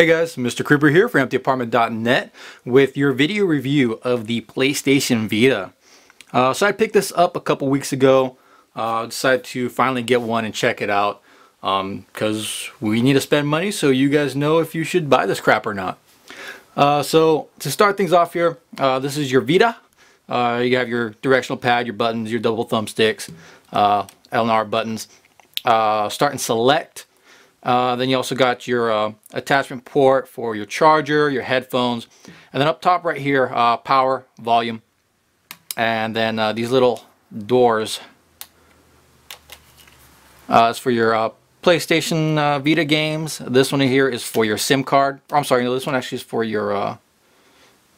Hey guys, Mr. Creeper here from EmptyApartment.net with your video review of the PlayStation Vita. So I picked this up a couple weeks ago. Decided to finally get one and check it out because we need to spend money, so you guys know if you should buy this crap or not. So to start things off here, this is your Vita. You have your directional pad, your buttons, your double thumbsticks, L and R buttons. Start and select. Then you also got your attachment port for your charger, your headphones, and then up top right here, power, volume, and then these little doors. It's for your PlayStation Vita games. This one here is for your SIM card. I'm sorry, no, this one actually is for your,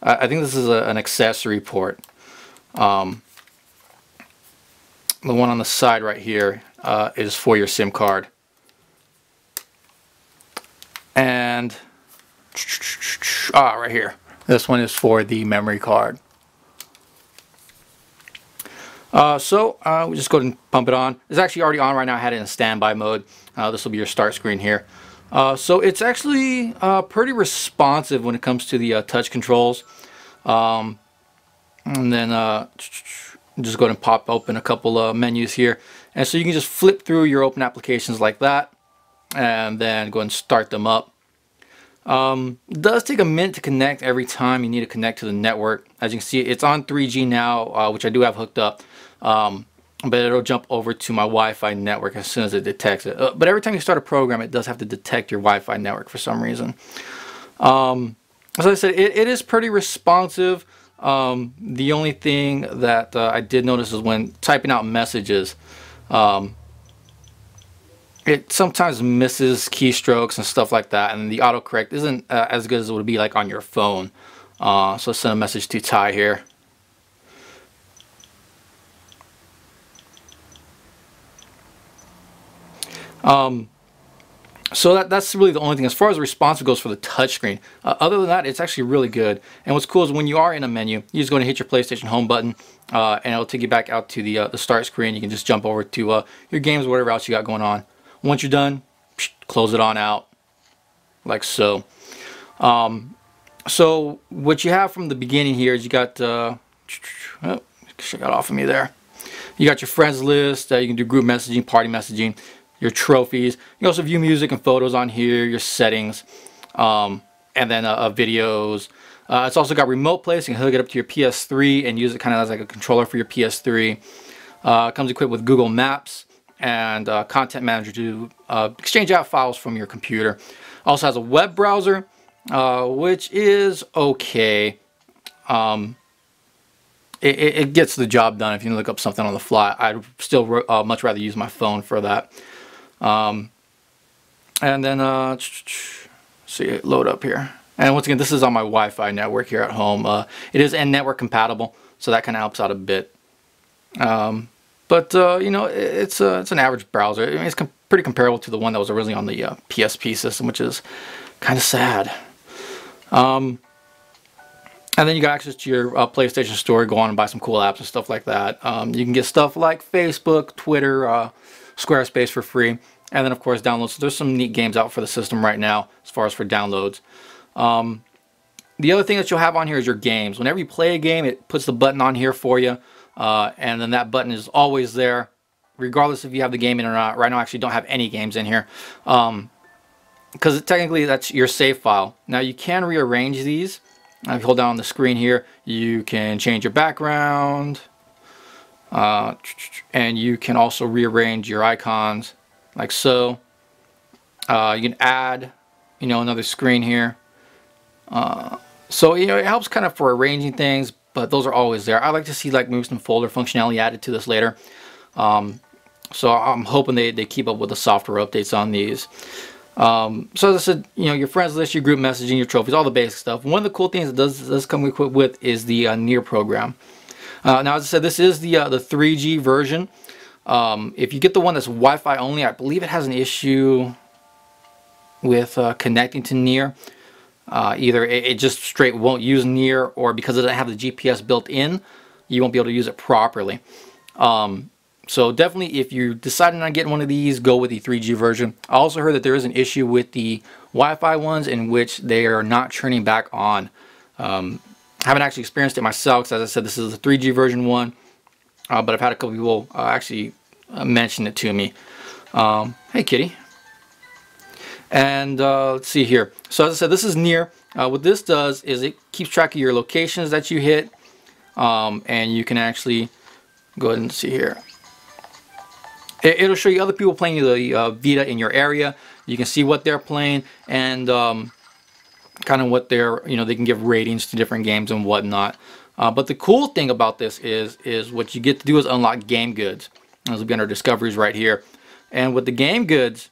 I think this is an accessory port. The one on the side right here is for your SIM card. And right here, this one is for the memory card. We just go ahead and pump it on. It's actually already on right now. I had it in standby mode. This will be your start screen here. So it's actually pretty responsive when it comes to the touch controls. And then just go ahead and pop open a couple of menus here. And so you can just flip through your open applications like that, and then go and start them up. It does take a minute to connect every time you need to connect to the network. As you can see, it's on 3G now, which I do have hooked up, but it'll jump over to my Wi-Fi network as soon as it detects it. But every time you start a program, it does have to detect your Wi-Fi network for some reason. As I said, it is pretty responsive. The only thing that I did notice is when typing out messages, it sometimes misses keystrokes and stuff like that, and the autocorrect isn't as good as it would be like on your phone. So send a message to Ty here. So that's really the only thing as far as responsive goes for the touchscreen. Other than that, it's actually really good. And what's cool is when you are in a menu, you just go and hit your PlayStation Home button, and it'll take you back out to the start screen. You can just jump over to your games, whatever else you got going on. Once you're done, close it on out, like so. So what you have from the beginning here is you got, oh, she got off of me there. You got your friends list. You can do group messaging, party messaging, your trophies. You also view music and photos on here, your settings, and then videos. It's also got remote play, so you can hook it up to your PS3 and use it kind of as like a controller for your PS3. It comes equipped with Google Maps and content manager to exchange out files from your computer. Also has a web browser, which is okay. It gets the job done if you look up something on the fly. I'd still much rather use my phone for that. And then see it load up here. And once again, this is on my Wi-Fi network here at home. It is network compatible, so that kind of helps out a bit. But you know, it's an average browser. I mean, it's pretty comparable to the one that was originally on the PSP system, which is kind of sad. And then you got access to your PlayStation Store. Go on and buy some cool apps and stuff like that. You can get stuff like Facebook, Twitter, Squarespace for free. And then, of course, downloads. So there's some neat games out for the system right now as far as for downloads. The other thing that you'll have on here is your games. Whenever you play a game, it puts the button on here for you. And then that button is always there, regardless if you have the game in or not. Right now I actually don't have any games in here, because technically that's your save file. Now you can rearrange these. If you hold down on the screen here, you can change your background, and you can also rearrange your icons like so. You can add, you know, another screen here. So, you know, it helps kind of for arranging things, but those are always there. I like to see like maybe some folder functionality added to this later. So I'm hoping they keep up with the software updates on these. So as I said, you know, your friends list, your group messaging, your trophies, all the basic stuff. One of the cool things it does come equipped with is the Near program. Now, as I said, this is the 3G version. If you get the one that's Wi-Fi only, I believe it has an issue with connecting to Near. Either it just straight won't use Near, or because it doesn't have the GPS built in, you won't be able to use it properly. So definitely, if you're deciding on getting one of these, go with the 3G version. I also heard that there is an issue with the Wi-Fi ones in which they are not turning back on. I haven't actually experienced it myself, because as I said, this is the 3G version one. But I've had a couple people actually mention it to me. Hey, kitty. And let's see here. So as I said, this is near. What this does is it keeps track of your locations that you hit, and you can actually go ahead and see here. It'll show you other people playing the Vita in your area. You can see what they're playing, and kind of what they're, they can give ratings to different games and whatnot. But the cool thing about this is what you get to do is unlock game goods. As we get our discoveries right here. And with the game goods,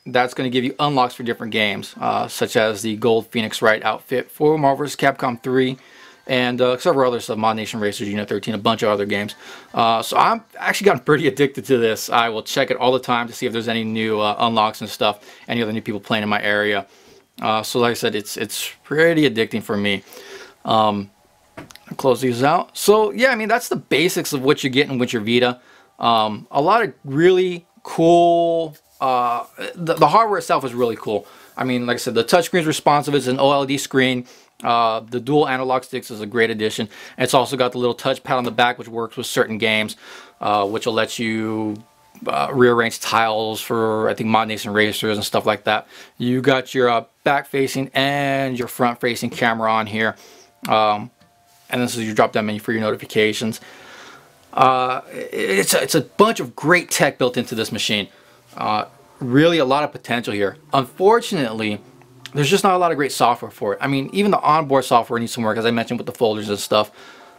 that's going to give you unlocks for different games, such as the Gold Phoenix Wright outfit for Marvel vs. Capcom 3, and several other stuff, Mod Nation Racers, Unit 13, a bunch of other games. So I'm actually gotten pretty addicted to this. I will check it all the time to see if there's any new unlocks and stuff, any other new people playing in my area. So like I said, it's pretty addicting for me. I'll close these out. So yeah, I mean, that's the basics of what you're getting with your Vita. A lot of really cool, the hardware itself is really cool. I mean, like I said, the touchscreen is responsive. It's an OLED screen. The dual analog sticks is a great addition. And it's also got the little touchpad on the back, which works with certain games, which will let you rearrange tiles for, I think, Mod Nation Racers and stuff like that. You got your back-facing and your front-facing camera on here. And this is your drop-down menu for your notifications. It's a bunch of great tech built into this machine. Really a lot of potential here. Unfortunately, there's just not a lot of great software for it. I mean, even the onboard software needs some work, as I mentioned, with the folders and stuff.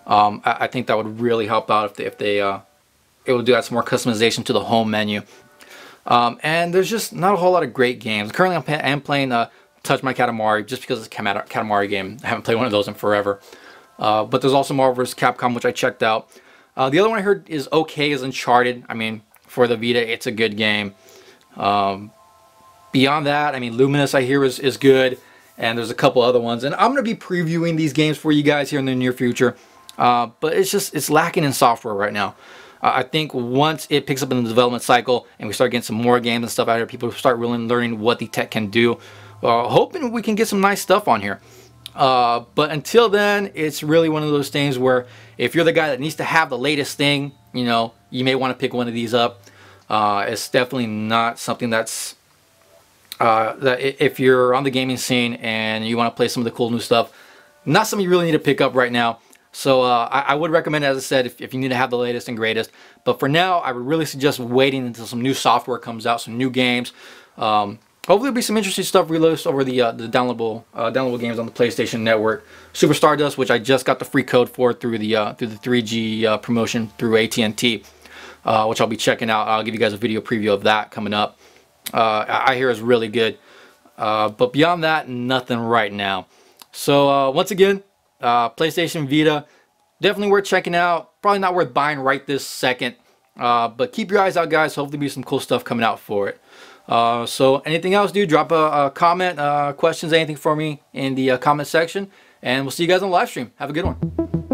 I think that would really help out if they it would do some more customization to the home menu. And there's just not a whole lot of great games. Currently, I'm playing Touch My Katamari just because it's a Katamari game. I haven't played one of those in forever. But there's also Marvel vs. Capcom, which I checked out. The other one I heard is okay, is Uncharted. I mean, for the Vita, it's a good game. Beyond that, I mean, Luminous I hear is good, and there's a couple other ones. And I'm going to be previewing these games for you guys here in the near future. But it's lacking in software right now. I think once it picks up in the development cycle and we start getting some more games and stuff out here, people start really learning what the tech can do. Hoping we can get some nice stuff on here. But until then, it's really one of those things where if you're the guy that needs to have the latest thing, you may want to pick one of these up. It's definitely not something that's that if you're on the gaming scene and you want to play some of the cool new stuff, not something you really need to pick up right now. So I would recommend, as I said, if you need to have the latest and greatest. But for now, I would really suggest waiting until some new software comes out, some new games. Hopefully there'll be some interesting stuff released over the downloadable games on the PlayStation Network. Super Stardust, which I just got the free code for through the 3G promotion through AT&T, which I'll be checking out. I'll give you guys a video preview of that coming up. I hear is really good. But beyond that, nothing right now. So once again, PlayStation Vita, definitely worth checking out. Probably not worth buying right this second. But keep your eyes out, guys. Hopefully there'll be some cool stuff coming out for it. So anything else, dude, drop a comment, questions, anything for me in the comment section, and we'll see you guys on the live stream. Have a good one.